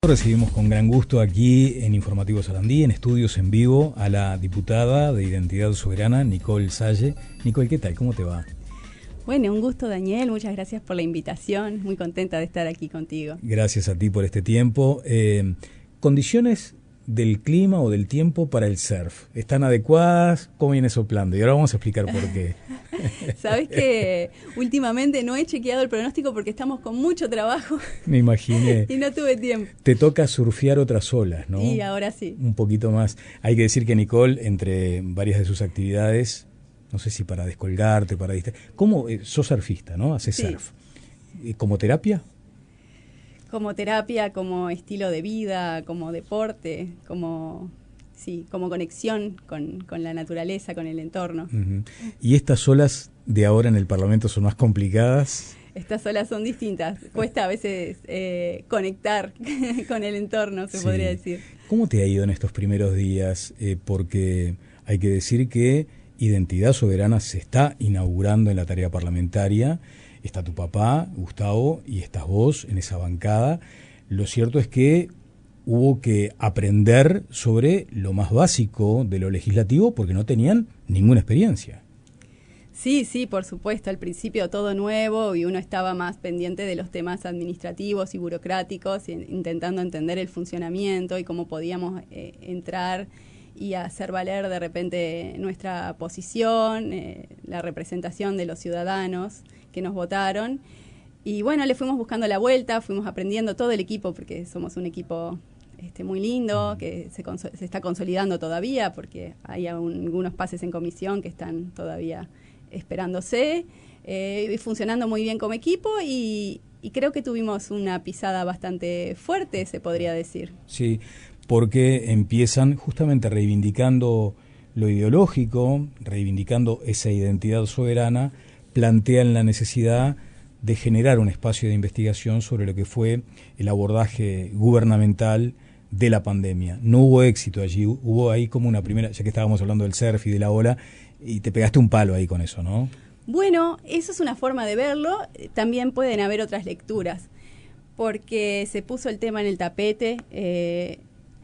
Recibimos con gran gusto aquí en Informativo Sarandí, en estudios en vivo, a la diputada de Identidad Soberana, Nicole Salle. Nicole, ¿qué tal? ¿Cómo te va? Bueno, un gusto, Daniel. Muchas gracias por la invitación. Muy contenta de estar aquí contigo. Gracias a ti por este tiempo. Condiciones del clima o del tiempo para el surf, ¿están adecuadas? ¿Cómo viene soplando? Y ahora vamos a explicar por qué. Sabes que últimamente no he chequeado el pronóstico porque estamos con mucho trabajo. Me imaginé. Y no tuve tiempo. Te toca surfear otras olas, ¿no? Y ahora sí. Un poquito más. Hay que decir que Nicole, entre varias de sus actividades, no sé si para descolgarte, para ¿cómo? Sos surfista, ¿no? Haces surf. ¿Como terapia? Como terapia, como estilo de vida, como deporte, como conexión con la naturaleza, con el entorno. Uh-huh. ¿Y estas olas de ahora en el Parlamento son más complicadas? Estas olas son distintas. Cuesta a veces conectar con el entorno, se podría decir. ¿Cómo te ha ido en estos primeros días? Porque hay que decir que Identidad Soberana se está inaugurando en la tarea parlamentaria. Está tu papá, Gustavo, y estás vos en esa bancada. Lo cierto es que hubo que aprender sobre lo más básico de lo legislativo porque no tenían ninguna experiencia. Sí, por supuesto. Al principio todo nuevo y uno estaba más pendiente de los temas administrativos y burocráticos, intentando entender el funcionamiento y cómo podíamos entrar y hacer valer de repente nuestra posición, la representación de los ciudadanos que nos votaron. Y bueno, le fuimos buscando la vuelta, fuimos aprendiendo todo el equipo, porque somos un equipo muy lindo, que se está consolidando todavía, porque hay algunos pases en comisión que están todavía esperándose, y funcionando muy bien como equipo, y creo que tuvimos una pisada bastante fuerte, se podría decir. Sí, porque empiezan justamente reivindicando lo ideológico, reivindicando esa identidad soberana, plantean la necesidad de generar un espacio de investigación sobre lo que fue el abordaje gubernamental de la pandemia. No hubo éxito allí, hubo ahí como una primera, ya que estábamos hablando del surf y de la ola, y te pegaste un palo ahí con eso, ¿no? Bueno, eso es una forma de verlo, también pueden haber otras lecturas, porque se puso el tema en el tapete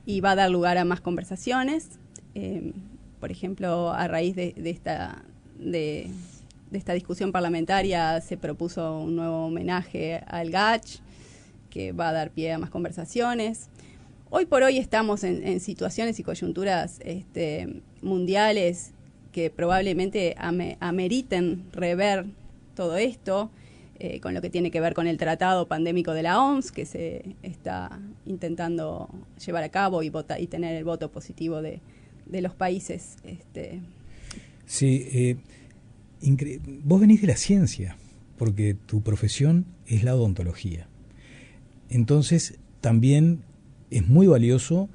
y va a dar lugar a más conversaciones. Por ejemplo, a raíz de esta discusión parlamentaria se propuso un nuevo homenaje al GACH, que va a dar pie a más conversaciones. Hoy por hoy estamos en situaciones y coyunturas mundiales que probablemente ameriten rever todo esto, con lo que tiene que ver con el tratado pandémico de la OMS, que se está intentando llevar a cabo y tener el voto positivo de los países. Sí, vos venís de la ciencia, porque tu profesión es la odontología. Entonces, también es muy valioso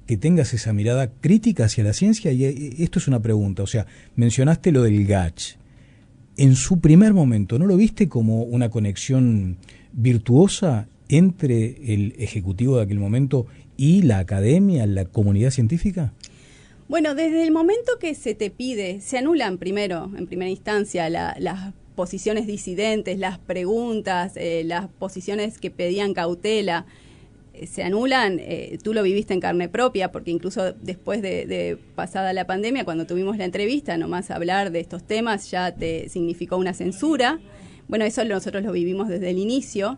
que tengas esa mirada crítica hacia la ciencia, y esto es una pregunta, o sea, mencionaste lo del GACH. En su primer momento, ¿no lo viste como una conexión virtuosa entre el ejecutivo de aquel momento y la academia, la comunidad científica? Bueno, desde el momento que se te pide, se anulan en primera instancia, las posiciones disidentes, las preguntas, las posiciones que pedían cautela, se anulan. Tú lo viviste en carne propia, porque incluso después de pasada la pandemia, cuando tuvimos la entrevista, nomás hablar de estos temas ya te significó una censura. Bueno, eso nosotros lo vivimos desde el inicio.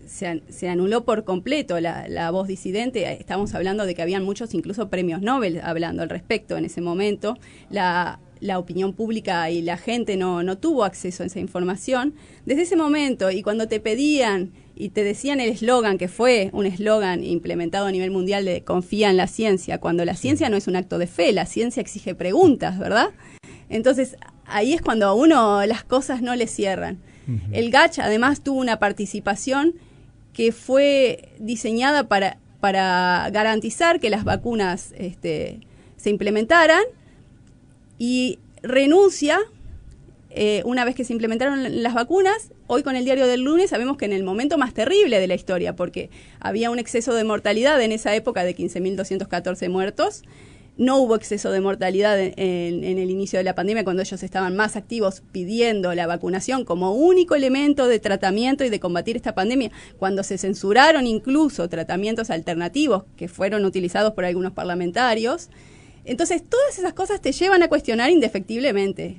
Se anuló por completo la voz disidente. Estamos hablando de que habían muchos, incluso premios Nobel, hablando al respecto en ese momento. La opinión pública y la gente no tuvo acceso a esa información. Desde ese momento, y cuando te pedían y te decían el eslogan, que fue un eslogan implementado a nivel mundial de confía en la ciencia, cuando la ciencia no es un acto de fe, la ciencia exige preguntas, ¿verdad? Entonces, ahí es cuando a uno las cosas no le cierran. Uh-huh. El GACH además tuvo una participación que fue diseñada para garantizar que las vacunas se implementaran, y renuncia una vez que se implementaron las vacunas. Hoy, con el diario del lunes, sabemos que en el momento más terrible de la historia, porque había un exceso de mortalidad en esa época de 15.214 muertos, no hubo exceso de mortalidad en el inicio de la pandemia, cuando ellos estaban más activos pidiendo la vacunación como único elemento de tratamiento y de combatir esta pandemia, cuando se censuraron incluso tratamientos alternativos que fueron utilizados por algunos parlamentarios. Entonces, todas esas cosas te llevan a cuestionar indefectiblemente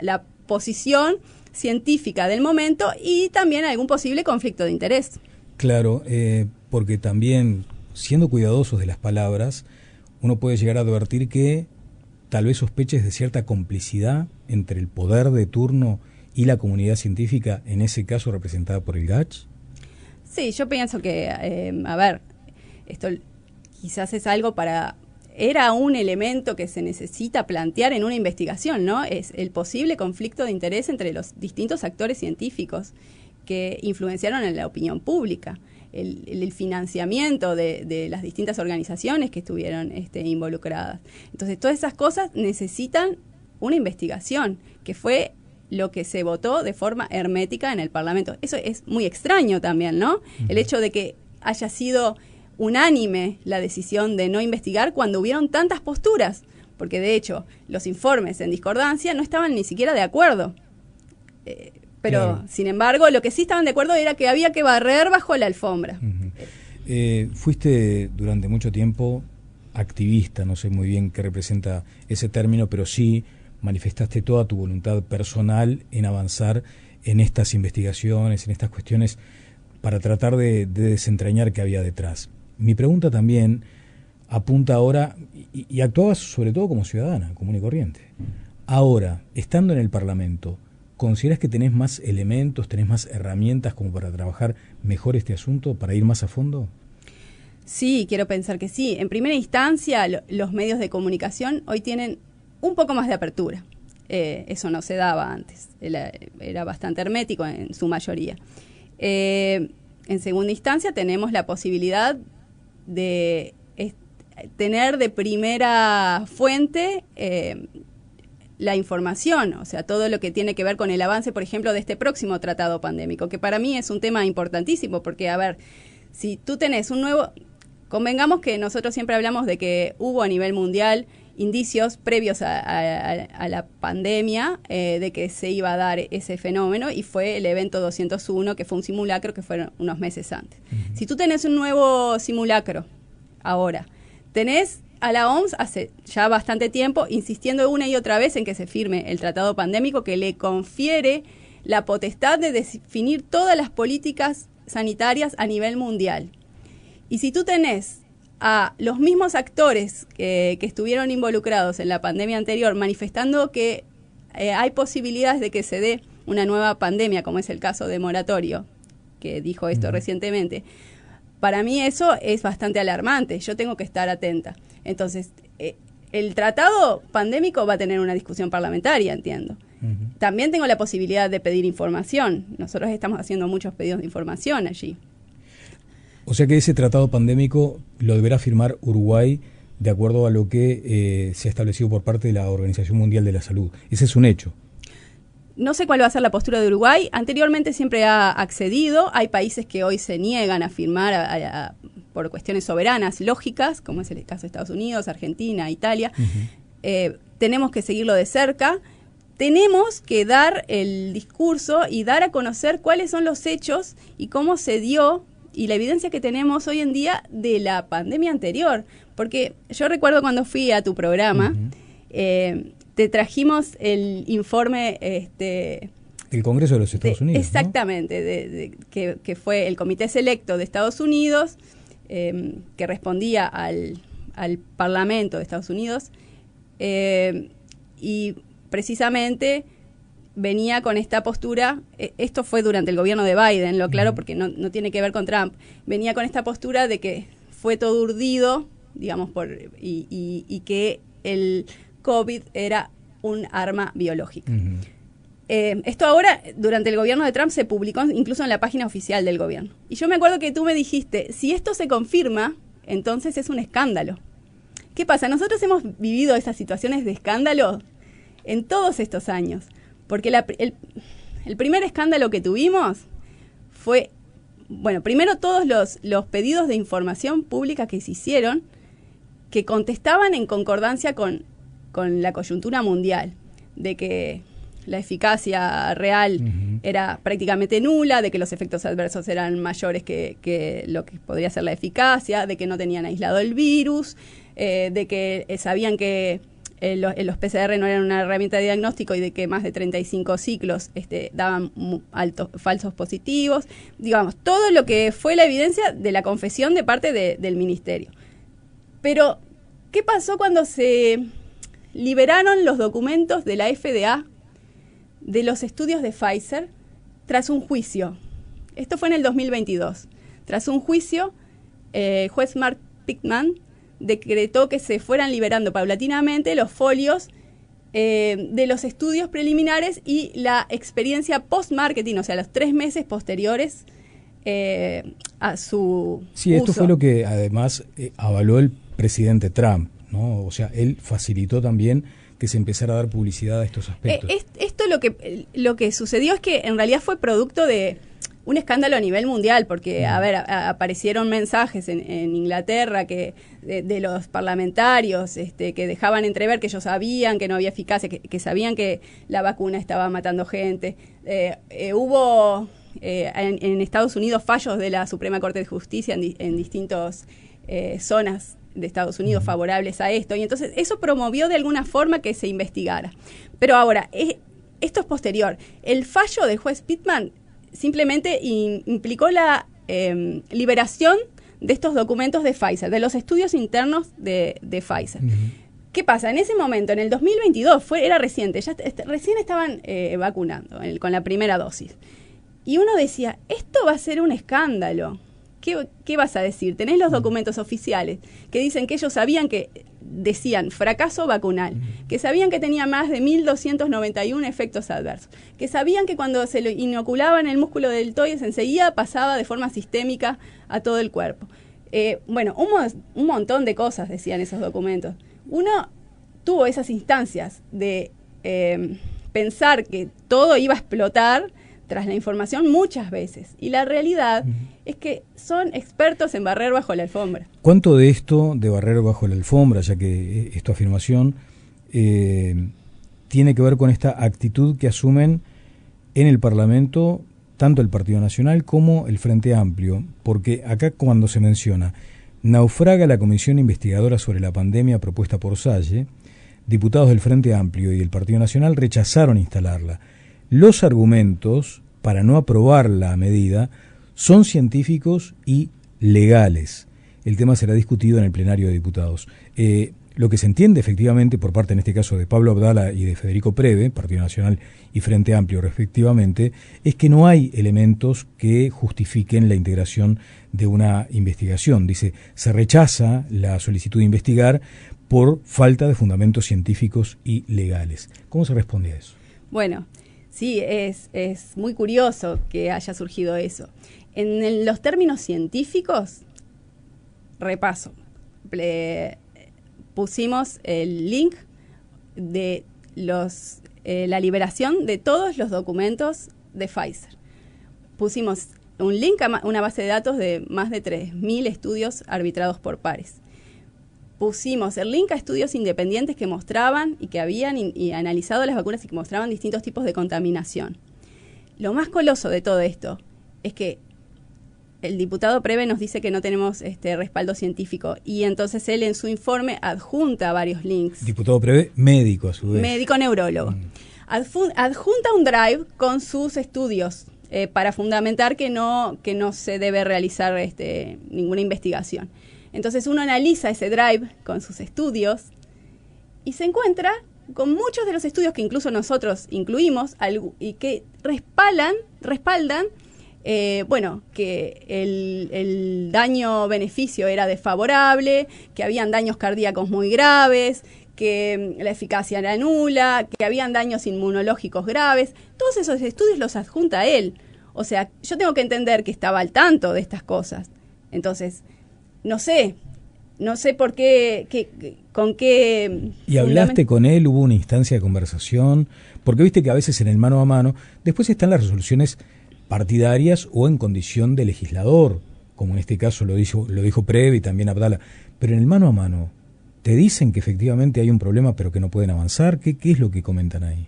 la posición científica del momento y también algún posible conflicto de interés. Claro, porque también, siendo cuidadosos de las palabras, uno puede llegar a advertir que tal vez sospeches de cierta complicidad entre el poder de turno y la comunidad científica, en ese caso representada por el GACH. Sí, yo pienso que, esto quizás es algo era un elemento que se necesita plantear en una investigación, ¿no? Es el posible conflicto de interés entre los distintos actores científicos que influenciaron en la opinión pública. El financiamiento de las distintas organizaciones que estuvieron involucradas. Entonces, todas esas cosas necesitan una investigación, que fue lo que se votó de forma hermética en el Parlamento. Eso es muy extraño también, ¿no? El hecho de que haya sido unánime la decisión de no investigar cuando hubieron tantas posturas, porque de hecho los informes en discordancia no estaban ni siquiera de acuerdo. Pero, claro, sin embargo, lo que sí estaban de acuerdo era que había que barrer bajo la alfombra. Fuiste durante mucho tiempo activista, no sé muy bien qué representa ese término, pero sí manifestaste toda tu voluntad personal en avanzar en estas investigaciones, en estas cuestiones, para tratar de desentrañar qué había detrás. Mi pregunta también apunta ahora, y actuabas sobre todo como ciudadana, común y corriente. Ahora, estando en el Parlamento, ¿consideras que tenés más elementos, tenés más herramientas como para trabajar mejor este asunto, para ir más a fondo? Sí, quiero pensar que sí. En primera instancia, los medios de comunicación hoy tienen un poco más de apertura. Eso no se daba antes. Era bastante hermético en su mayoría. En segunda instancia, tenemos la posibilidad de tener de primera fuente la información, o sea, todo lo que tiene que ver con el avance, por ejemplo, de este próximo tratado pandémico, que para mí es un tema importantísimo, porque, si tú tenés un nuevo... Convengamos que nosotros siempre hablamos de que hubo a nivel mundial indicios previos a la pandemia de que se iba a dar ese fenómeno, y fue el evento 201, que fue un simulacro que fueron unos meses antes. Uh-huh. Si tú tenés un nuevo simulacro ahora, tenés a la OMS hace ya bastante tiempo insistiendo una y otra vez en que se firme el tratado pandémico, que le confiere la potestad de definir todas las políticas sanitarias a nivel mundial. Y si tú tenés a los mismos actores que estuvieron involucrados en la pandemia anterior manifestando que hay posibilidades de que se dé una nueva pandemia, como es el caso de Moratorio, que dijo esto recientemente, para mí eso es bastante alarmante. Yo tengo que estar atenta. Entonces, el tratado pandémico va a tener una discusión parlamentaria, entiendo. Uh-huh. También tengo la posibilidad de pedir información. Nosotros estamos haciendo muchos pedidos de información allí. O sea que ese tratado pandémico lo deberá firmar Uruguay de acuerdo a lo que se ha establecido por parte de la Organización Mundial de la Salud. Ese es un hecho. No sé cuál va a ser la postura de Uruguay. Anteriormente siempre ha accedido. Hay países que hoy se niegan a firmar por cuestiones soberanas, lógicas, como es el caso de Estados Unidos, Argentina, Italia. Uh-huh. Tenemos que seguirlo de cerca. Tenemos que dar el discurso y dar a conocer cuáles son los hechos y cómo se dio y la evidencia que tenemos hoy en día de la pandemia anterior. Porque yo recuerdo cuando fui a tu programa, uh-huh, te trajimos el informe... el Congreso de los Estados Unidos. Exactamente, ¿no? Que fue el Comité Selecto de Estados Unidos, que respondía al Parlamento de Estados Unidos, y precisamente venía con esta postura. Esto fue durante el gobierno de Biden, lo aclaro porque no tiene que ver con Trump. Venía con esta postura de que fue todo urdido, digamos, y que el COVID era un arma biológica. Uh-huh. Esto ahora, durante el gobierno de Trump, se publicó incluso en la página oficial del gobierno. Y yo me acuerdo que tú me dijiste, si esto se confirma, entonces es un escándalo. ¿Qué pasa? Nosotros hemos vivido esas situaciones de escándalo en todos estos años. Porque el primer escándalo que tuvimos fue, bueno, primero todos los pedidos de información pública que se hicieron, que contestaban en concordancia con la coyuntura mundial, de que la eficacia real era prácticamente nula, de que los efectos adversos eran mayores que lo que podría ser la eficacia, de que no tenían aislado el virus, de que sabían que los PCR no eran una herramienta de diagnóstico y de que más de 35 ciclos daban altos falsos positivos. Digamos, todo lo que fue la evidencia de la confesión de parte del ministerio. Pero, ¿qué pasó cuando se liberaron los documentos de la FDA de los estudios de Pfizer tras un juicio? Esto fue en el 2022. Tras un juicio, el juez Mark Pittman decretó que se fueran liberando paulatinamente los folios de los estudios preliminares y la experiencia post-marketing, o sea, los 3 meses posteriores a su Sí, esto uso. fue lo que además avaló el presidente Trump, ¿no? O sea, él facilitó también que se empezara a dar publicidad a estos aspectos. Esto lo que sucedió es que en realidad fue producto de un escándalo a nivel mundial, porque, aparecieron mensajes en Inglaterra que de los parlamentarios que dejaban entrever que ellos sabían que no había eficacia, que sabían que la vacuna estaba matando gente. Hubo en Estados Unidos fallos de la Suprema Corte de Justicia en distintas zonas de Estados Unidos favorables a esto, y entonces eso promovió de alguna forma que se investigara. Pero ahora, esto es posterior. El fallo del juez Pittman simplemente implicó la liberación de estos documentos de Pfizer, de los estudios internos de Pfizer. ¿Qué pasa? En ese momento, en el 2022, era reciente, recién estaban vacunando con la primera dosis. Y uno decía, esto va a ser un escándalo. ¿Qué vas a decir? Tenés los documentos oficiales que dicen que ellos sabían decían fracaso vacunal, que sabían que tenía más de 1.291 efectos adversos, que sabían que cuando se lo inoculaban el músculo deltoides enseguida pasaba de forma sistémica a todo el cuerpo. Bueno, un montón de cosas decían esos documentos. Uno tuvo esas instancias de pensar que todo iba a explotar tras la información muchas veces. Y la realidad es que son expertos en barrer bajo la alfombra. ¿Cuánto de esto, de barrer bajo la alfombra, ya que es tu afirmación, tiene que ver con esta actitud que asumen en el Parlamento tanto el Partido Nacional como el Frente Amplio? Porque acá cuando se menciona naufraga la comisión investigadora sobre la pandemia propuesta por Salle, diputados del Frente Amplio y del Partido Nacional rechazaron instalarla. Los argumentos para no aprobar la medida son científicos y legales. El tema será discutido en el plenario de diputados. Lo que se entiende efectivamente por parte, en este caso, de Pablo Abdala y de Federico Preve, Partido Nacional y Frente Amplio respectivamente, es que no hay elementos que justifiquen la integración de una investigación. Dice, se rechaza la solicitud de investigar por falta de fundamentos científicos y legales. ¿Cómo se responde a eso? Bueno, sí, es muy curioso que haya surgido eso. En los términos científicos, repaso, pusimos el link de la liberación de todos los documentos de Pfizer. Pusimos un link a una base de datos de más de 3.000 estudios arbitrados por pares. Pusimos el link a estudios independientes que mostraban y que habían y analizado las vacunas y que mostraban distintos tipos de contaminación. Lo más coloso de todo esto es que el diputado Preve nos dice que no tenemos respaldo científico, y entonces él en su informe adjunta varios links. Diputado Preve, médico a su vez. Médico neurólogo. Adjunta un drive con sus estudios para fundamentar que no se debe realizar ninguna investigación. Entonces uno analiza ese drive con sus estudios y se encuentra con muchos de los estudios que incluso nosotros incluimos y que respaldan que el daño-beneficio era desfavorable, que habían daños cardíacos muy graves, que la eficacia era nula, que habían daños inmunológicos graves. Todos esos estudios los adjunta él. O sea, yo tengo que entender que estaba al tanto de estas cosas. Entonces, no sé por qué, con qué... ¿Y hablaste con él? ¿Hubo una instancia de conversación? Porque viste que a veces en el mano a mano, después están las resoluciones partidarias o en condición de legislador, como en este caso lo dijo Preve y también Abdala. Pero en el mano a mano, ¿Te dicen que efectivamente hay un problema pero que no pueden avanzar? ¿Qué es lo que comentan ahí?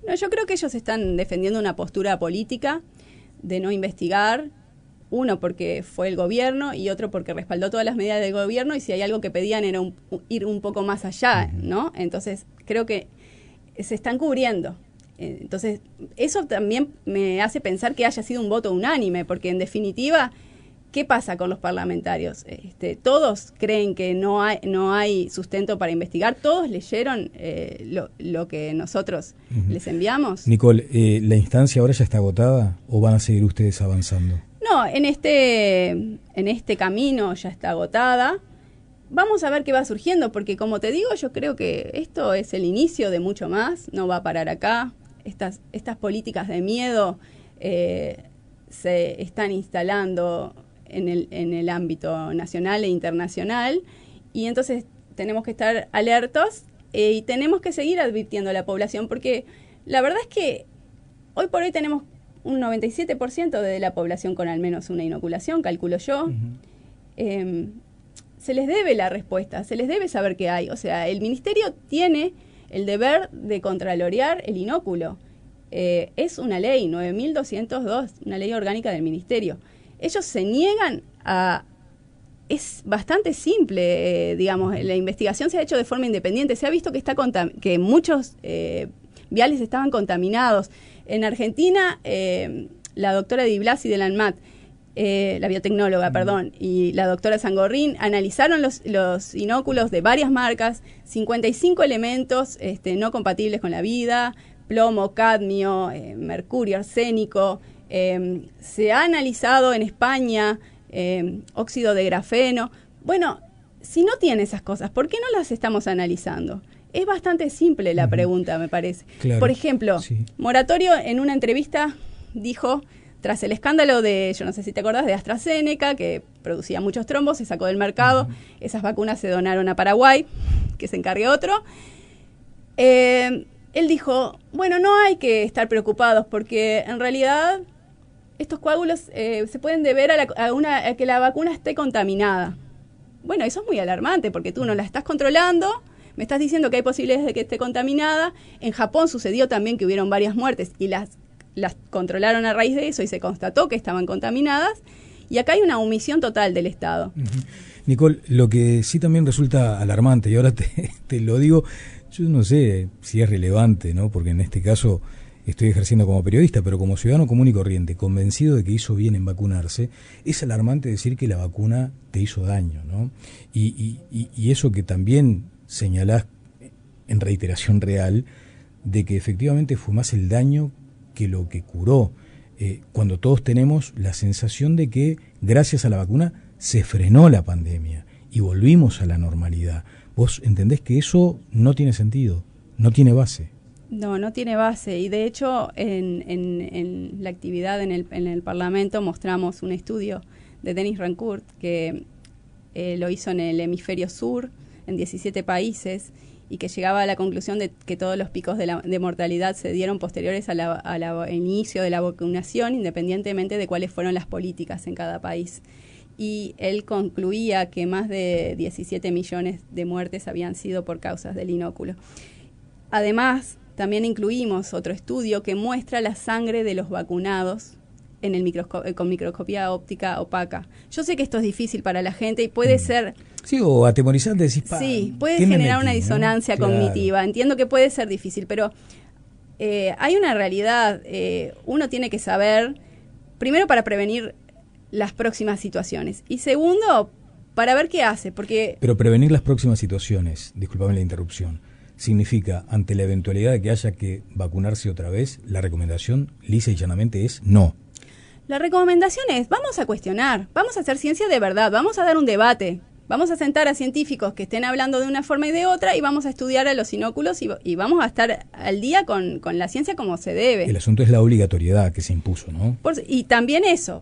No, yo creo que ellos están defendiendo una postura política de no investigar, uno porque fue el gobierno y otro porque respaldó todas las medidas del gobierno, y si hay algo que pedían era ir un poco más allá, ¿no? Entonces creo que se están cubriendo. Entonces eso también me hace pensar que haya sido un voto unánime, porque en definitiva, ¿qué pasa con los parlamentarios? Todos creen que no hay sustento para investigar, todos leyeron lo que nosotros les enviamos. Nicole, ¿la instancia ahora ya está agotada o van a seguir ustedes avanzando? No, en este camino ya está agotada. Vamos a ver qué va surgiendo, porque como te digo, yo creo que esto es el inicio de mucho más, no va a parar acá. Estas políticas de miedo se están instalando en el ámbito nacional e internacional, y entonces tenemos que estar alertos y tenemos que seguir advirtiendo a la población, porque la verdad es que hoy por hoy tenemos un 97% de la población con al menos una inoculación, calculo yo. Se les debe la respuesta, se les debe saber qué hay. O sea, el ministerio tiene el deber de contralorear el inóculo. Es una ley, 9.202, una ley orgánica del ministerio. Ellos se niegan a... Es bastante simple, digamos, la investigación se ha hecho de forma independiente. Se ha visto que que muchos viales estaban contaminados. En Argentina, la doctora Di Blasi de la ANMAT, la biotecnóloga, perdón, y la doctora Sangorrín analizaron los inóculos de varias marcas, 55 elementos no compatibles con la vida, plomo, cadmio, mercurio, arsénico. Se ha analizado en España óxido de grafeno. Bueno, si no tiene esas cosas, ¿por qué no las estamos analizando? Es bastante simple la pregunta, me parece. Claro, por ejemplo, sí. Moratorio en una entrevista dijo, tras el escándalo de, yo no sé si te acordás, de AstraZeneca, que producía muchos trombos, se sacó del mercado, esas vacunas se donaron a Paraguay, que se encargue otro. Él dijo, bueno, no hay que estar preocupados porque en realidad estos coágulos se pueden deber a que la vacuna esté contaminada. Bueno, eso es muy alarmante porque tú no la estás controlando, me estás diciendo que hay posibilidades de que esté contaminada. En Japón sucedió también que hubieron varias muertes y las controlaron a raíz de eso y se constató que estaban contaminadas. Y acá hay una omisión total del Estado. Nicole, lo que sí también resulta alarmante, y ahora te lo digo, yo no sé si es relevante, ¿no? Porque en este caso estoy ejerciendo como periodista, pero como ciudadano común y corriente, convencido de que hizo bien en vacunarse, es alarmante decir que la vacuna te hizo daño, ¿no? Y eso que también señalás en reiteración real, de que efectivamente fue más el daño que lo que curó, cuando todos tenemos la sensación de que gracias a la vacuna se frenó la pandemia y volvimos a la normalidad. ¿Vos entendés que eso no tiene sentido, no tiene base? No tiene base, y de hecho en la actividad en el Parlamento mostramos un estudio de Denis Rancourt que lo hizo en el hemisferio sur, en 17 países, y que llegaba a la conclusión de que todos los picos de mortalidad se dieron posteriores al inicio de la vacunación, independientemente de cuáles fueron las políticas en cada país. Y él concluía que más de 17 millones de muertes habían sido por causas del inóculo. Además, también incluimos otro estudio que muestra la sangre de los vacunados con microscopía óptica opaca. Yo sé que esto es difícil para la gente y puede ser... Sí, o atemorizante decís... Sí, puede generar una disonancia cognitiva. Claro. Entiendo que puede ser difícil, pero hay una realidad. Uno tiene que saber, primero, para prevenir las próximas situaciones, y segundo, para ver qué hace, porque... Pero prevenir las próximas situaciones, discúlpame la interrupción, significa, ante la eventualidad de que haya que vacunarse otra vez, la recomendación lisa y llanamente es no. La recomendación es, vamos a cuestionar, vamos a hacer ciencia de verdad, vamos a dar un debate, vamos a sentar a científicos que estén hablando de una forma y de otra y vamos a estudiar a los inóculos y vamos a estar al día con la ciencia como se debe. El asunto es la obligatoriedad que se impuso, ¿no? Y también eso,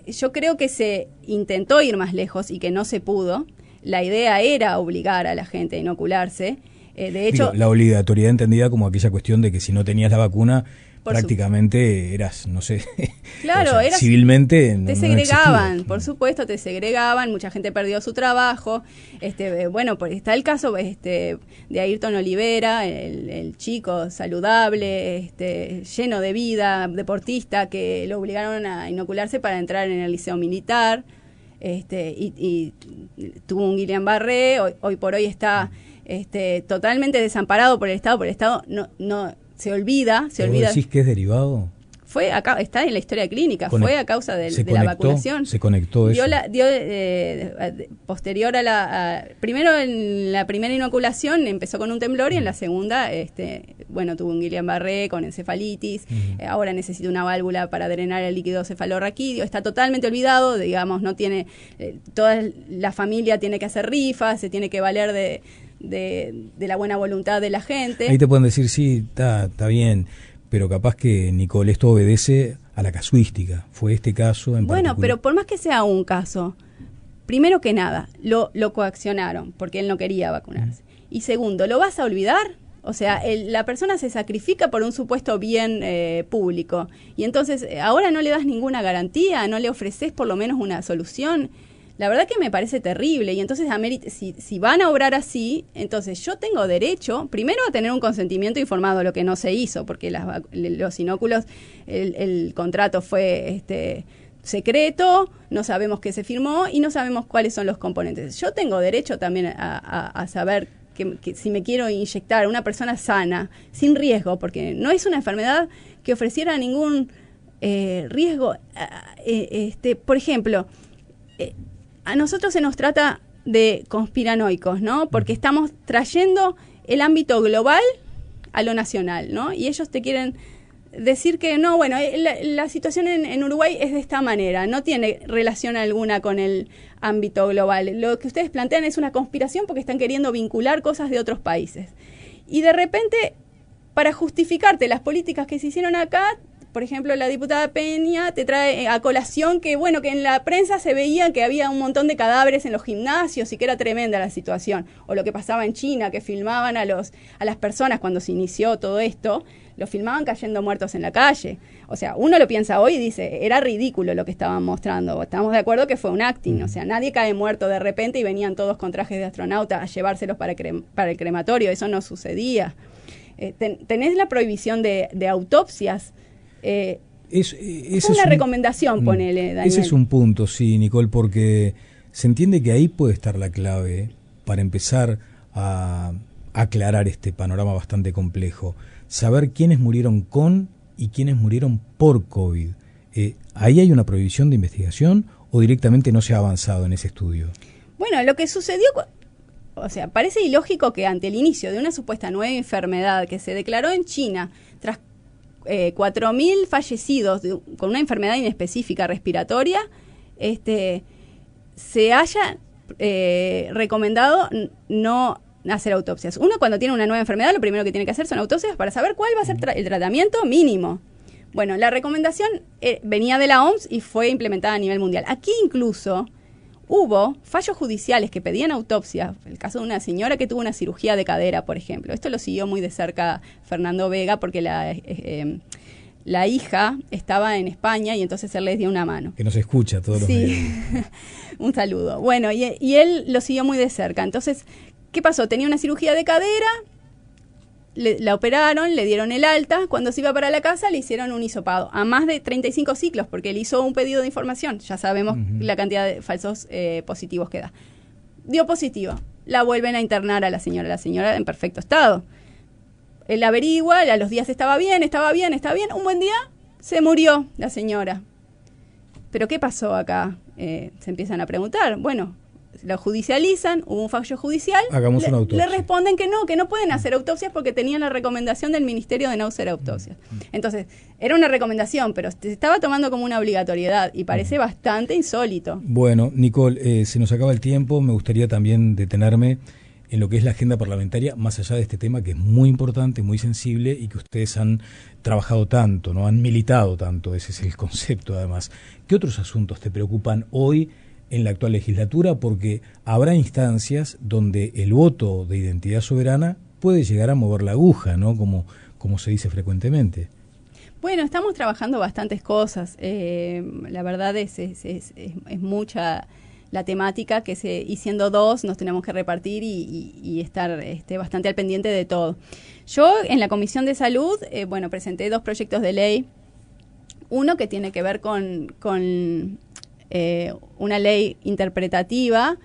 yo creo que se intentó ir más lejos y que no se pudo. La idea era obligar a la gente a inocularse. De hecho, la obligatoriedad entendida como aquella cuestión de que si no tenías la vacuna prácticamente eras, no sé, claro, o sea, civilmente te segregaban, por supuesto, te segregaban, mucha gente perdió su trabajo. Bueno, está el caso de Ayrton Olivera, el chico saludable, lleno de vida, deportista, que lo obligaron a inocularse para entrar en el liceo militar. Y tuvo un Guillain-Barré, hoy por hoy está totalmente desamparado por el Estado. Por el Estado no se olvida. ¿Vos decís que es derivado? Está en la historia clínica, fue a causa de la vacunación. Se conectó eso. Posterior primero en la primera inoculación empezó con un temblor y en la segunda, tuvo un Guillain-Barré con encefalitis. Ahora necesita una válvula para drenar el líquido cefalorraquídeo. Está totalmente olvidado, digamos, no tiene, toda la familia tiene que hacer rifas, se tiene que valer de la buena voluntad de la gente. Ahí te pueden decir, sí, está bien, pero capaz que, Nicole, esto obedece a la casuística. Fue este caso en particular. Pero por más que sea un caso, primero que nada, lo coaccionaron porque él no quería vacunarse. Y segundo, ¿lo vas a olvidar? O sea, la persona se sacrifica por un supuesto bien público. Y entonces, ahora no le das ninguna garantía, no le ofreces por lo menos una solución. La verdad que me parece terrible. Y entonces, si van a obrar así, entonces yo tengo derecho, primero, a tener un consentimiento informado, lo que no se hizo, porque los inóculos, el contrato fue secreto, no sabemos qué se firmó y no sabemos cuáles son los componentes. Yo tengo derecho también a saber que si me quiero inyectar a una persona sana, sin riesgo, porque no es una enfermedad que ofreciera ningún riesgo. Por ejemplo, a nosotros se nos trata de conspiranoicos, ¿no? Porque estamos trayendo el ámbito global a lo nacional, ¿no? Y ellos te quieren decir que no, bueno, la situación en Uruguay es de esta manera, no tiene relación alguna con el ámbito global. Lo que ustedes plantean es una conspiración porque están queriendo vincular cosas de otros países. Y de repente, para justificarte las políticas que se hicieron acá, por ejemplo, la diputada Peña te trae a colación que, bueno, que en la prensa se veía que había un montón de cadáveres en los gimnasios y que era tremenda la situación. O lo que pasaba en China, que filmaban a las personas cuando se inició todo esto, los filmaban cayendo muertos en la calle. O sea, uno lo piensa hoy y dice, era ridículo lo que estaban mostrando. Estamos de acuerdo que fue un acting, o sea, nadie cae muerto de repente y venían todos con trajes de astronauta a llevárselos para el crematorio. Eso no sucedía. Tenés la prohibición de autopsias. Es una recomendación, ponele, Daniel. Ese es un punto, sí, Nicole, porque se entiende que ahí puede estar la clave para empezar a aclarar este panorama bastante complejo. Saber quiénes murieron con y quiénes murieron por COVID. ¿Ahí hay una prohibición de investigación o directamente no se ha avanzado en ese estudio? Bueno, lo que sucedió, o sea, parece ilógico que ante el inicio de una supuesta nueva enfermedad que se declaró en China, tras 4.000 fallecidos con una enfermedad inespecífica respiratoria, se haya recomendado no hacer autopsias. Uno, cuando tiene una nueva enfermedad, lo primero que tiene que hacer son autopsias para saber cuál va a ser el tratamiento mínimo. Bueno, la recomendación venía de la OMS y fue implementada a nivel mundial. Aquí incluso hubo fallos judiciales que pedían autopsia. El caso de una señora que tuvo una cirugía de cadera, por ejemplo. Esto lo siguió muy de cerca Fernando Vega porque la hija estaba en España y entonces él les dio una mano. Que nos escucha todos los días. Un saludo. Bueno, y él lo siguió muy de cerca. Entonces, ¿qué pasó? Tenía una cirugía de cadera, la operaron, le dieron el alta, cuando se iba para la casa le hicieron un hisopado, a más de 35 ciclos, porque él hizo un pedido de información, ya sabemos la cantidad de falsos positivos que da. Dio positivo, la vuelven a internar a la señora en perfecto estado. Él averigua, a los días estaba bien, un buen día se murió la señora. ¿Pero qué pasó acá? Se empiezan a preguntar, bueno, lo judicializan, hubo un fallo judicial, hagamos una autopsia. Le responden que no pueden hacer autopsias porque tenían la recomendación del Ministerio de no hacer autopsias. Entonces, era una recomendación, pero se estaba tomando como una obligatoriedad y parece bastante insólito. Bueno, Nicole, se nos acaba el tiempo, me gustaría también detenerme en lo que es la agenda parlamentaria, más allá de este tema que es muy importante, muy sensible y que ustedes han trabajado tanto, ¿no? Han militado tanto, ese es el concepto además. ¿Qué otros asuntos te preocupan hoy en la actual legislatura? Porque habrá instancias donde el voto de identidad soberana puede llegar a mover la aguja, ¿no? Como se dice frecuentemente. Bueno, estamos trabajando bastantes cosas. La verdad es mucha la temática y siendo dos nos tenemos que repartir y estar bastante al pendiente de todo. Yo en la Comisión de Salud, presenté 2 proyectos de ley. Uno que tiene que ver con una ley interpretativa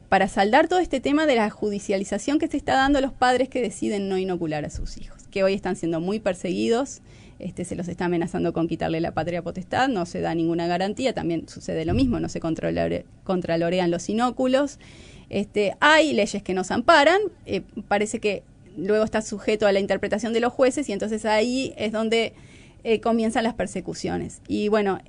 para saldar todo este tema de la judicialización que se está dando a los padres que deciden no inocular a sus hijos, que hoy están siendo muy perseguidos. Se los está amenazando con quitarle la patria potestad, no se da ninguna garantía, también sucede lo mismo, no se contralorean los inóculos. Hay leyes que nos amparan, parece que luego está sujeto a la interpretación de los jueces y entonces ahí es donde comienzan las persecuciones. Y bueno,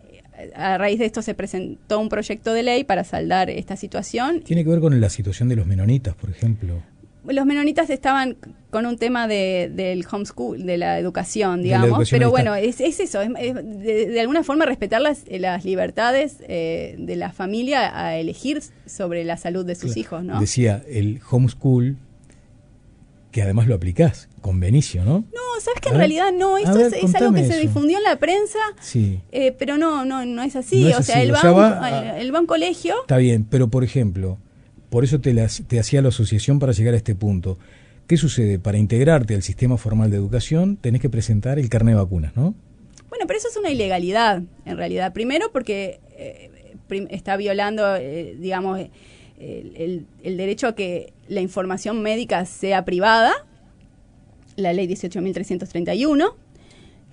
a raíz de esto se presentó un proyecto de ley para saldar esta situación. ¿Tiene que ver con la situación de los menonitas, por ejemplo? Los menonitas estaban con un tema del homeschool, de la educación, digamos, pero bueno, es eso, es de alguna forma respetar las libertades de la familia a elegir sobre la salud de sus hijos, ¿no? Decía, el homeschool, que además lo aplicás con Benicio, ¿no? No, sabes que en realidad no, esto es algo que se difundió en la prensa, sí. Pero no es así, o sea, él va a un colegio. Está bien, pero por ejemplo, por eso te hacía la asociación para llegar a este punto. ¿Qué sucede? Para integrarte al sistema formal de educación tenés que presentar el carnet de vacunas, ¿no? Bueno, pero eso es una ilegalidad, en realidad. Primero porque está violando, digamos, el derecho a que la información médica sea privada, la ley 18.331.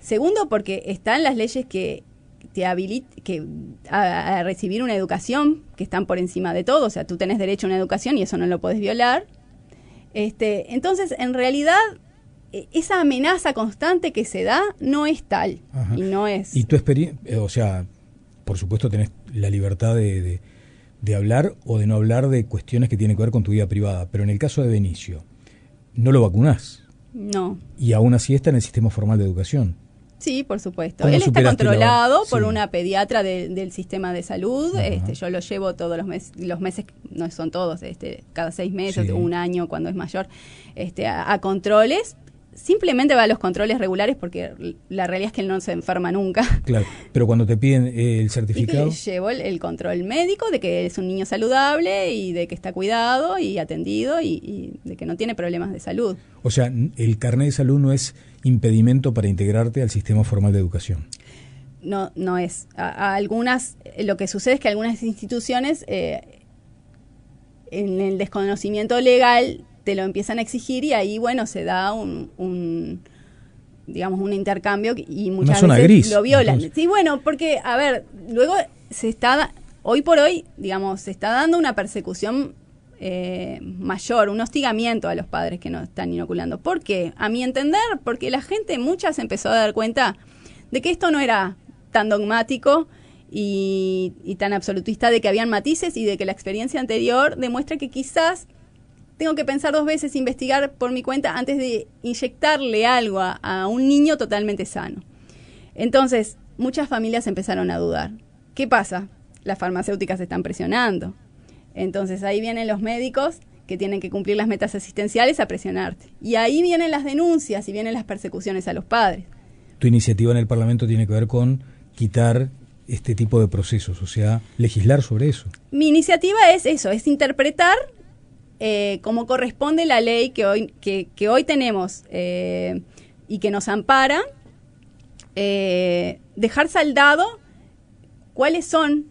Segundo, porque están las leyes que te habilitan a recibir una educación que están por encima de todo, o sea, tú tenés derecho a una educación y eso no lo podés violar. Entonces, en realidad, esa amenaza constante que se da no es tal. Ajá. Y no es. Y tu experiencia, o sea, por supuesto tenés la libertad de hablar o de no hablar de cuestiones que tienen que ver con tu vida privada, pero en el caso de Benicio, ¿no lo vacunás? No. Y aún así está en el sistema formal de educación. Sí, por supuesto. Él está controlado por una pediatra del sistema de salud. Yo lo llevo todos los meses, no son todos, cada 6 meses, un año cuando es mayor, a controles. Simplemente va a los controles regulares porque la realidad es que él no se enferma nunca. Claro, pero cuando te piden el certificado... Y llevo el control médico de que es un niño saludable y de que está cuidado y atendido y de que no tiene problemas de salud. O sea, el carnet de salud no es impedimento para integrarte al sistema formal de educación. No es. A algunas, lo que sucede es que algunas instituciones, en el desconocimiento legal, te lo empiezan a exigir y ahí, bueno, se da un intercambio y muchas veces gris, lo violan. Entonces. Sí, bueno, porque, a ver, luego hoy por hoy, digamos, se está dando una persecución mayor, un hostigamiento a los padres que no están inoculando. ¿Por qué? A mi entender, porque la gente, muchas empezó a dar cuenta de que esto no era tan dogmático y tan absolutista, de que habían matices y de que la experiencia anterior demuestra que quizás tengo que pensar 2 veces, investigar por mi cuenta antes de inyectarle algo a un niño totalmente sano. Entonces, muchas familias empezaron a dudar. ¿Qué pasa? Las farmacéuticas están presionando. Entonces, ahí vienen los médicos que tienen que cumplir las metas asistenciales a presionarte. Y ahí vienen las denuncias y vienen las persecuciones a los padres. Tu iniciativa en el Parlamento tiene que ver con quitar este tipo de procesos, o sea, legislar sobre eso. Mi iniciativa es eso, es interpretar como corresponde la ley que hoy tenemos y que nos ampara, dejar saldado cuáles son,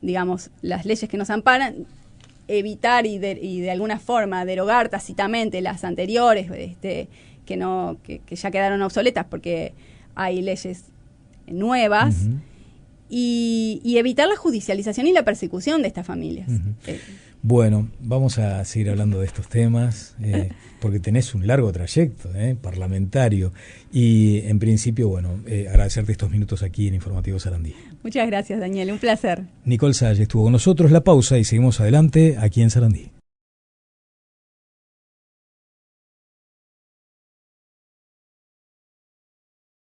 digamos, las leyes que nos amparan, evitar y de alguna forma derogar tácitamente las anteriores que ya quedaron obsoletas porque hay leyes nuevas. Uh-huh. Y evitar la judicialización y la persecución de estas familias. Uh-huh. Bueno, vamos a seguir hablando de estos temas, porque tenés un largo trayecto parlamentario y en principio, bueno, agradecerte estos minutos aquí en Informativo Sarandí. Muchas gracias, Daniel, un placer. Nicole Salle estuvo con nosotros, la pausa y seguimos adelante aquí en Sarandí.